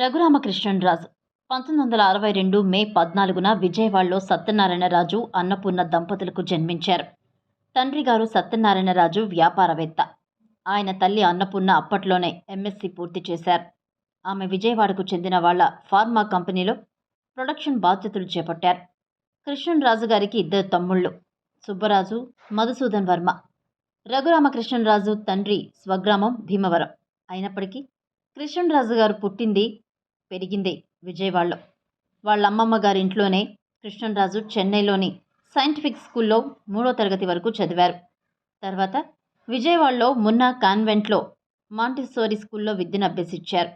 రఘురామకృష్ణరాజు 1962 మే 14న విజయవాడలో సత్యనారాయణరాజు, అన్నపూర్ణ దంపతులకు జన్మించారు. తండ్రి గారు సత్యనారాయణరాజు వ్యాపారవేత్త. ఆయన తల్లి అన్నపూర్ణ అప్పట్లోనే ఎంఎస్సీ పూర్తి చేశారు. ఆమె విజయవాడకు చెందిన వాళ్ళ ఫార్మా కంపెనీలో ప్రొడక్షన్ బాధ్యతలు చేపట్టారు. కృష్ణరాజు గారికి ఇద్దరు తమ్ముళ్ళు, సుబ్బరాజు, మధుసూదన్ వర్మ. రఘురామకృష్ణరాజు తండ్రి స్వగ్రామం భీమవరం అయినప్పటికీ కృష్ణరాజు గారు పుట్టింది, పెరిగింది విజయవాడలో. వాళ్ళ అమ్మమ్మ గారి ఇంట్లోనే కృష్ణరాజు చెన్నైలోని సైంటిఫిక్ స్కూల్లో 3వ తరగతి వరకు చదివారు. తర్వాత విజయవాడలో మున్నా కాన్వెంట్లో మాంటిసోరీ స్కూల్లో విద్యను అభ్యసించారు.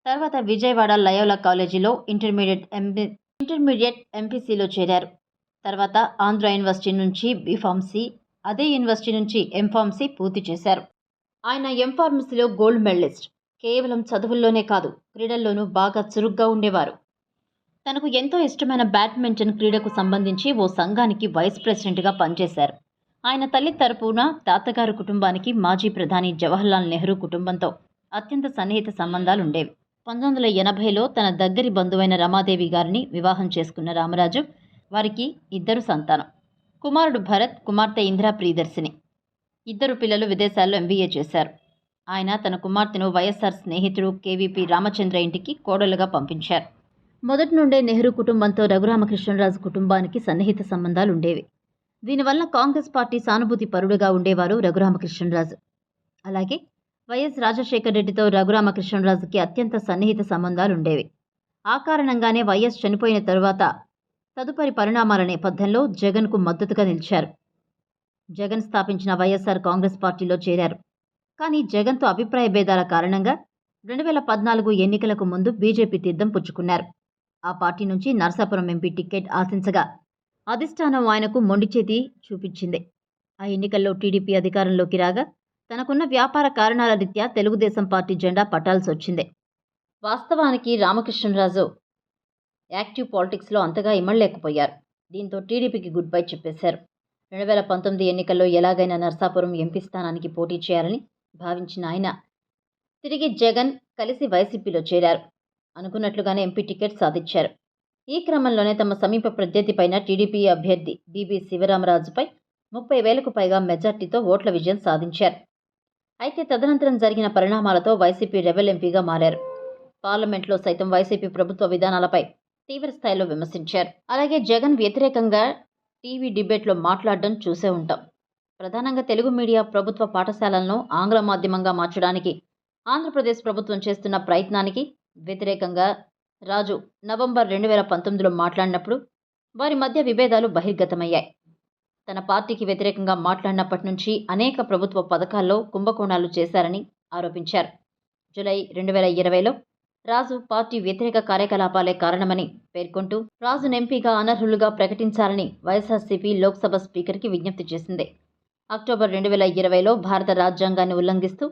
తర్వాత విజయవాడ లయోలా కాలేజీలో ఇంటర్మీడియట్ ఎంపీసీలో చేరారు. తర్వాత ఆంధ్ర యూనివర్సిటీ నుంచి బీఫార్మసీ, అదే యూనివర్సిటీ నుంచి ఎంఫార్మసీ పూర్తి చేశారు. ఆయన ఎంఫార్మసీలో గోల్డ్ మెడలిస్ట్. కేవలం చదువుల్లోనే కాదు, క్రీడల్లోనూ బాగా చురుగ్గా ఉండేవారు. తనకు ఎంతో ఇష్టమైన బ్యాడ్మింటన్ క్రీడకు సంబంధించి ఓ సంఘానికి వైస్ ప్రెసిడెంట్గా పనిచేశారు. ఆయన తల్లి తరపున తాతగారు కుటుంబానికి మాజీ ప్రధాని జవహర్లాల్ నెహ్రూ కుటుంబంతో అత్యంత సన్నిహిత సంబంధాలుండేవి. 1980లో తన దగ్గరి బంధువైన రమాదేవి గారిని వివాహం చేసుకున్న రామరాజు వారికి ఇద్దరు సంతానం. కుమారుడు భరత్, కుమార్తె ఇందిరా ప్రియదర్శిని. ఇద్దరు పిల్లలు విదేశాల్లో ఎంబీఏ చేశారు. ఆయన తన కుమార్తెను వైఎస్ఆర్ స్నేహితుడు కేవీపీ రామచంద్ర ఇంటికి కోడలుగా పంపించారు. మొదటి నుండే నెహ్రూ కుటుంబంతో రఘురామకృష్ణరాజు కుటుంబానికి సన్నిహిత సంబంధాలుండేవి. దీనివల్ల కాంగ్రెస్ పార్టీ సానుభూతి పరుడుగా ఉండేవారు రఘురామకృష్ణరాజు. అలాగే వైఎస్ రాజశేఖర రెడ్డితో రఘురామకృష్ణరాజుకి అత్యంత సన్నిహిత సంబంధాలుండేవి. ఆ కారణంగానే వైఎస్ చనిపోయిన తరువాత తదుపరి పరిణామాల నేపథ్యంలో జగన్కు మద్దతుగా నిలిచారు. జగన్ స్థాపించిన వైఎస్ఆర్ కాంగ్రెస్ పార్టీలో చేరారు. కానీ జగన్తో అభిప్రాయ భేదాల కారణంగా 2014 ఎన్నికలకు ముందు బీజేపీ తీర్థం పుచ్చుకున్నారు. ఆ పార్టీ నుంచి నరసాపురం ఎంపీ టికెట్ ఆశించగా అధిష్టానం ఆయనకు మొండిచేతి చూపించింది. ఆ ఎన్నికల్లో టీడీపీ అధికారంలోకి రాగా తనకున్న వ్యాపార కారణాల రీత్యా తెలుగుదేశం పార్టీ జెండా పట్టాల్సి వచ్చింది. వాస్తవానికి రామకృష్ణరాజు యాక్టివ్ పాలిటిక్స్లో అంతగా ఇమ్మడలేకపోయారు. దీంతో టీడీపీకి గుడ్ బై చెప్పేశారు. 2019 ఎన్నికల్లో ఎలాగైనా నరసాపురం ఎంపీ స్థానానికి పోటీ చేయాలని భావించిన ఆయన తిరిగి జగన్ కలిసి వైసీపీలో చేరారు. అనుకున్నట్లుగానే ఎంపీ టికెట్ సాధించారు. ఈ క్రమంలోనే తమ సమీప ప్రత్యర్థిపైన టీడీపీ అభ్యర్థి బీబీ శివరామరాజుపై 30,000కు పైగా మెజార్టీతో ఓట్ల విజయం సాధించారు. అయితే తదనంతరం జరిగిన పరిణామాలతో వైసీపీ రెబెల్ ఎంపీగా మారారు. పార్లమెంట్లో సైతం వైసీపీ ప్రభుత్వ విధానాలపై తీవ్ర స్థాయిలో విమర్శించారు. అలాగే జగన్ వ్యతిరేకంగా టీవీ డిబేట్లో మాట్లాడడం చూసే ఉంటాం. ప్రధానంగా తెలుగు మీడియా ప్రభుత్వ పాఠశాలలను ఆంగ్ల మాధ్యమంగా మార్చడానికి ఆంధ్రప్రదేశ్ ప్రభుత్వం చేస్తున్న ప్రయత్నానికి వ్యతిరేకంగా రాజు నవంబర్ 2019లో మాట్లాడినప్పుడు వారి మధ్య విభేదాలు బహిర్గతమయ్యాయి. తన పార్టీకి వ్యతిరేకంగా మాట్లాడినప్పటి నుంచి అనేక ప్రభుత్వ పథకాల్లో కుంభకోణాలు చేశారని ఆరోపించారు. జూలై 2020లో రాజు పార్టీ వ్యతిరేక కార్యకలాపాలే కారణమని పేర్కొంటూ రాజును ఎంపీగా అనర్హులుగా ప్రకటించాలని వైఎస్ఆర్సీపీ లోక్సభ స్పీకర్కి విజ్ఞప్తి చేసింది. అక్టోబర్ 2020లో భారత రాజ్యాంగాన్ని ఉల్లంఘిస్తూ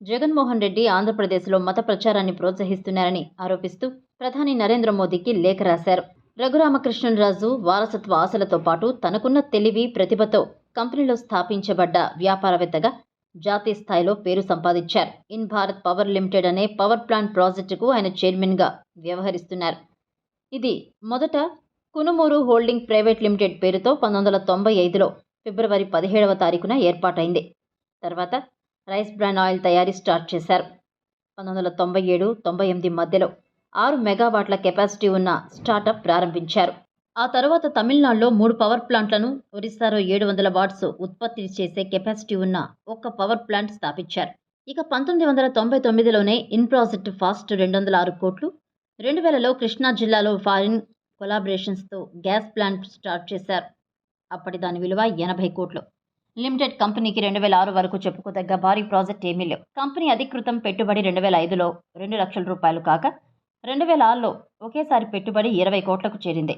జగన్మోహన్ రెడ్డి ఆంధ్రప్రదేశ్లో మత ప్రచారాన్ని ప్రోత్సహిస్తున్నారని ఆరోపిస్తూ ప్రధాని నరేంద్ర మోదీకి లేఖ రాశారు. రఘురామకృష్ణరాజు వారసత్వ ఆశలతో పాటు తనకున్న తెలివి, ప్రతిభతో కంపెనీలో స్థాపించబడ్డ వ్యాపారవేత్తగా జాతీయ స్థాయిలో పేరు సంపాదించారు. ఇన్ భారత్ పవర్ లిమిటెడ్ అనే పవర్ ప్లాంట్ ప్రాజెక్టుకు ఆయన చైర్మన్గా వ్యవహరిస్తున్నారు. ఇది మొదట కునుమూరు హోల్డింగ్ ప్రైవేట్ లిమిటెడ్ పేరుతో 1995లో ఫిబ్రవరి 17వ తారీఖున ఏర్పాటైంది. తర్వాత రైస్ బ్రాన్ ఆయిల్ తయారీ స్టార్ట్ చేశారు. 1997-98 మధ్యలో 6 మెగావాట్ల కెపాసిటీ ఉన్న స్టార్టప్ ప్రారంభించారు. ఆ తర్వాత తమిళనాడులో 3 పవర్ ప్లాంట్లను, ఒరిస్సాలో 700 వాట్స్ ఉత్పత్తి చేసే కెపాసిటీ ఉన్న ఒక్క పవర్ ప్లాంట్ స్థాపించారు. ఇక 1999లోనే ఇన్ ప్రాజెక్ట్ ఫాస్ట్ 206 కోట్లు, 2000లో కృష్ణా జిల్లాలో ఫారిన్ కొలాబరేషన్స్తో గ్యాస్ ప్లాంట్ స్టార్ట్ చేశారు. అప్పటి దాని విలువ 80 కోట్లు. లిమిటెడ్ కంపెనీకి 2006 వరకు చెప్పుకోదగ్గ భారీ ప్రాజెక్ట్ ఏమీ లేవు. కంపెనీ అధికృతం పెట్టుబడి 2005లో 2 లక్షల రూపాయలు కాక 2006లో ఒకేసారి పెట్టుబడి 20 కోట్లకు చేరింది.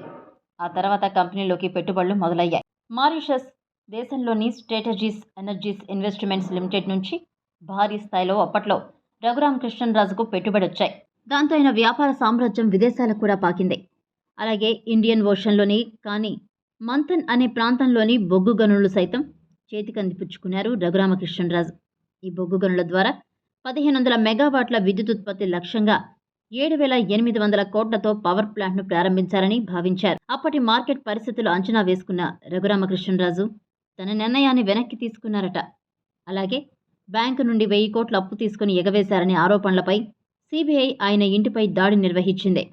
ఆ తర్వాత కంపెనీలోకి పెట్టుబడులు మొదలయ్యాయి. మారిషస్ దేశంలోని స్ట్రాటజీస్ ఎనర్జీస్ ఇన్వెస్ట్మెంట్స్ లిమిటెడ్ నుంచి భారీ స్థాయిలో అప్పట్లో రఘురామకృష్ణరాజుకు పెట్టుబడి వచ్చాయి. దాంతో ఆయన వ్యాపార సామ్రాజ్యం విదేశాలకు కూడా పాకింది. అలాగే ఇండియన్ ఓషన్లోని కానీ మంథన్ అనే ప్రాంతంలోని బొగ్గు గనులు సైతం చేతికందిపుచ్చుకున్నారు రఘురామకృష్ణరాజు. ఈ బొగ్గు గనుల ద్వారా 1500 మెగావాట్ల విద్యుత్ ఉత్పత్తి లక్ష్యంగా 7,800 కోట్లతో పవర్ ప్లాంట్ను ప్రారంభించాలని భావించారు. అప్పటి మార్కెట్ పరిస్థితులు అంచనా వేసుకున్న రఘురామకృష్ణరాజు తన నిర్ణయాన్ని వెనక్కి తీసుకున్నారట. అలాగే బ్యాంకు నుండి 1000 కోట్ల అప్పు తీసుకుని ఎగవేశారనే ఆరోపణలపై సిబిఐ ఆయన ఇంటిపై దాడి నిర్వహించింది.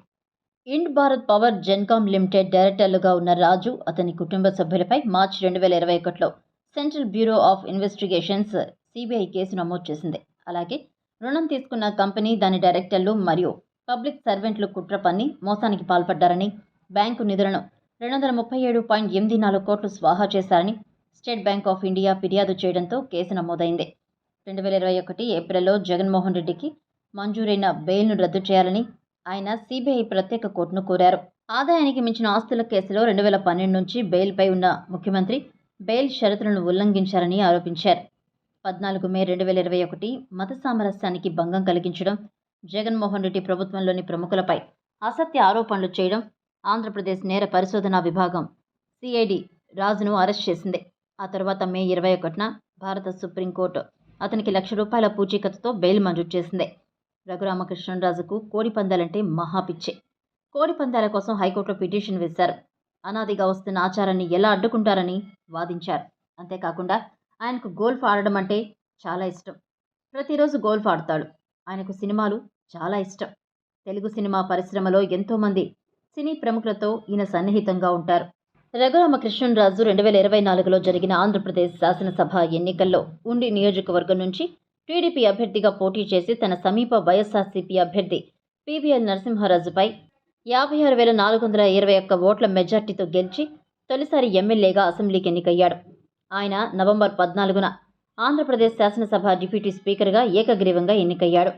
Ind Bharat Power Gencom Limited డైరెక్టర్లుగా ఉన్న రాజు, అతని కుటుంబ సభ్యులపై మార్చి 2021లో Central Bureau of Investigations CBI కేసు నమోదు చేసింది. అలాగే రుణం తీసుకున్న కంపెనీ, దాని డైరెక్టర్లు మరియు పబ్లిక్ సర్వెంట్లు కుట్ర పన్ని మోసానికి పాల్పడ్డారని, బ్యాంకు నిధులను 237.84 కోట్లు స్వాహా చేశారని స్టేట్ బ్యాంక్ ఆఫ్ ఇండియా ఫిర్యాదు చేయడంతో కేసు నమోదైంది. 2021 ఏప్రిల్లో జగన్మోహన్ రెడ్డికి మంజూరైన బెయిల్ను రద్దు చేయాలని ఆయన సిబిఐ ప్రత్యేక కోర్టును కోరారు. ఆదాయానికి మించిన ఆస్తుల కేసులో 2012 నుంచి బెయిల్పై ఉన్న ముఖ్యమంత్రి బెయిల్ షరతులను ఉల్లంఘించారని ఆరోపించారు. 14 మే 2021 మత సామరస్యానికి భంగం కలిగించడం, జగన్మోహన్ రెడ్డి ప్రభుత్వంలోని ప్రముఖులపై అసత్య ఆరోపణలు చేయడం ఆంధ్రప్రదేశ్ నేర పరిశోధనా విభాగం సిఐడి రాజును అరెస్ట్ చేసింది. ఆ తర్వాత మే 21న భారత సుప్రీంకోర్టు అతనికి ₹1,00,000 పూచీకత్తుతో బెయిల్ మంజూరు చేసింది. రఘురామకృష్ణరాజుకు కోడిపందాలంటే మహాపిచ్చి. కోడిపందాల కోసం హైకోర్టులో పిటిషన్ వేశారు. అనాదిగా వస్తున్న ఆచారాన్ని ఎలా అడ్డుకుంటారని వాదించారు. అంతేకాకుండా ఆయనకు గోల్ఫ్ ఆడడం అంటే చాలా ఇష్టం. ప్రతిరోజు గోల్ఫ్ ఆడతాడు. ఆయనకు సినిమాలు చాలా ఇష్టం. తెలుగు సినిమా పరిశ్రమలో ఎంతోమంది సినీ ప్రముఖులతో ఈయన సన్నిహితంగా ఉంటారు. రఘురామకృష్ణరాజు 2024లో జరిగిన ఆంధ్రప్రదేశ్ శాసనసభ ఎన్నికల్లో ఉండి నియోజకవర్గం నుంచి టీడీపీ అభ్యర్థిగా పోటీ చేసి తన సమీప వైఎస్ఆర్సీపీ అభ్యర్థి పీవీఎల్ నరసింహారాజుపై 56,421 ఓట్ల మెజార్టీతో గెలిచి తొలిసారి ఎమ్మెల్యేగా అసెంబ్లీకి ఎన్నికయ్యాడు. ఆయన నవంబర్ 14న ఆంధ్రప్రదేశ్ శాసనసభ డిప్యూటీ స్పీకర్గా ఏకగ్రీవంగా ఎన్నికయ్యాడు.